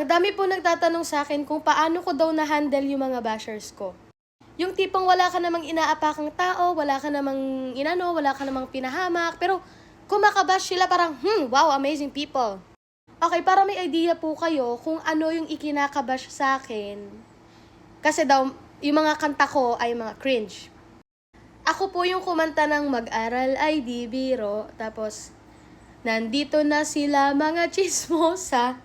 Ang dami po nagtatanong sa akin kung paano ko daw na-handle yung mga bashers ko. Yung tipong wala ka namang inaapakang tao, wala ka namang wala ka namang pinahamak, pero kung makabash sila parang, wow, amazing people. Okay, para may idea po kayo kung ano yung ikinakabash sa akin. Kasi daw, yung mga kanta ko ay mga cringe. Ako po yung kumanta ng mag-aral ay di biro, tapos, nandito na sila mga chismosa.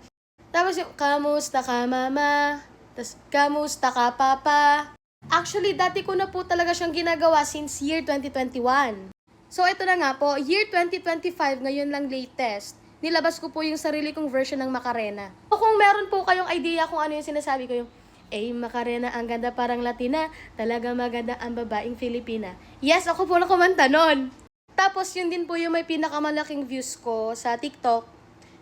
Tapos yung, kamusta ka mama? Tapos, kamusta ka papa? Actually, dati ko na po talaga siyang ginagawa since year 2021. So, ito na nga po, year 2025, ngayon lang latest, nilabas ko po yung sarili kong version ng Macarena. O kung meron po kayong idea kung ano yung sinasabi ko, yung, Macarena, ang ganda parang Latina, talaga maganda ang babaeng Filipina. Yes, ako po na kumanta nun. Tapos, yun din po yung may pinakamalaking views ko sa TikTok,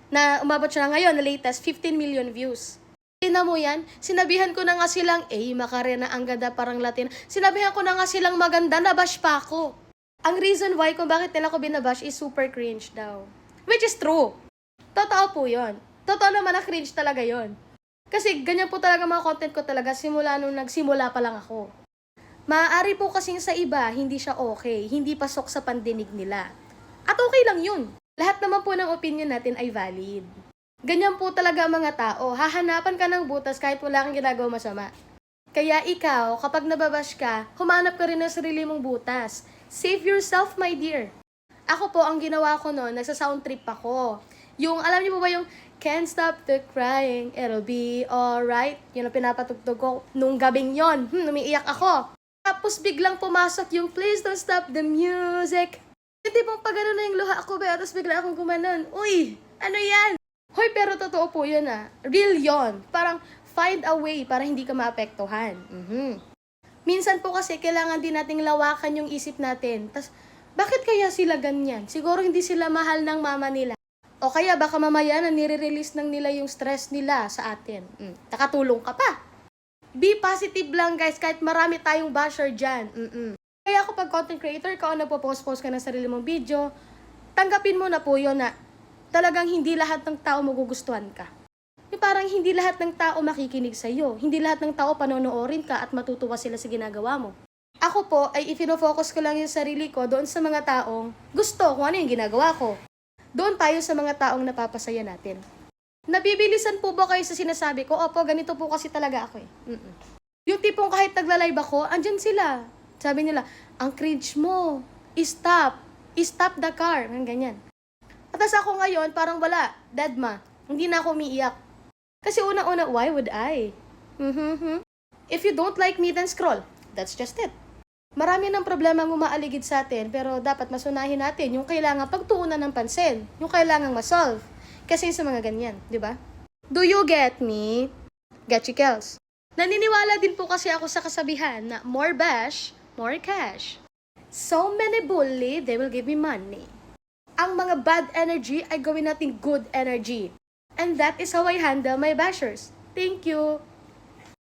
na umabot siya na ngayon, na latest, 15 million views. Tingnan mo yan, sinabihan ko na nga silang, Macarena, ang ganda parang Latina. Sinabihan ko na nga silang maganda, nabash pa ako. Ang reason why kung bakit nila ko binabash is super cringe daw. Which is true. Totoo po yun. Totoo naman na cringe talaga yon. Kasi ganyan po talaga mga content ko talaga simula nung nagsimula pa lang ako. Maaari po kasing sa iba, hindi siya okay, hindi pasok sa pandinig nila. At okay lang yun. Lahat naman po ng opinion natin ay valid. Ganyan po talaga mga tao, hahanapan ka ng butas kahit wala kang ginagawa masama. Kaya ikaw, kapag nababash ka, humanap ka rin ng sarili mong butas. Save yourself, my dear. Ako po, ang ginawa ko noon, nagsa-sound trip ako. Yung, alam niyo po ba yung, can't stop the crying, it'll be alright. Yun ang pinapatugtog ko nung gabing yon. Umiiyak ako. Tapos biglang pumasok yung, please don't stop the music. Hindi pong pag na yung luha ako ba, tapos bigla akong gumanon. Uy, ano yan? Hoy, pero totoo po yun Real yon. Parang find a way para hindi ka maapektuhan. Minsan po kasi kailangan din nating lawakan yung isip natin. Tas, bakit kaya sila ganyan? Siguro hindi sila mahal ng mama nila. O kaya baka mamaya na nire-release ng nila yung stress nila sa atin. Nakatulong ka pa. Be positive lang guys, kahit marami tayong basher dyan. Kaya kapag content creator ka o nagpo-post ka ng sarili mong video, tanggapin mo na po yun na talagang hindi lahat ng tao magugustuhan ka. Yung parang hindi lahat ng tao makikinig sa'yo. Hindi lahat ng tao panonoorin ka at matutuwa sila sa ginagawa mo. Ako po ay ifino-focus ko lang yung sarili ko doon sa mga taong gusto kung ano yung ginagawa ko. Doon tayo sa mga taong napapasaya natin. Nabibilisan po ba kayo sa sinasabi ko? Opo, ganito po kasi talaga ako Yung tipong kahit nagla-live ako, andyan sila. Sabi nila, ang cringe mo. Stop. Stop the car. Ganyan. At ako ngayon, parang wala. Deadma. Hindi na ako umiiyak. Kasi una-una, why would I? If you don't like me, then scroll. That's just it. Marami ng problema ang umaaligid sa atin, pero dapat masunahin natin yung kailangan pagtuunan ng pansin, yung kailangang masolve. Kasi sa mga ganyan, di ba? Do you get me? Get you, Kels. Naniniwala din po kasi ako sa kasabihan na more bash, more cash. So many bully, they will give me money. Ang mga bad energy ay gawin natin good energy. And that is how I handle my bashers. Thank you!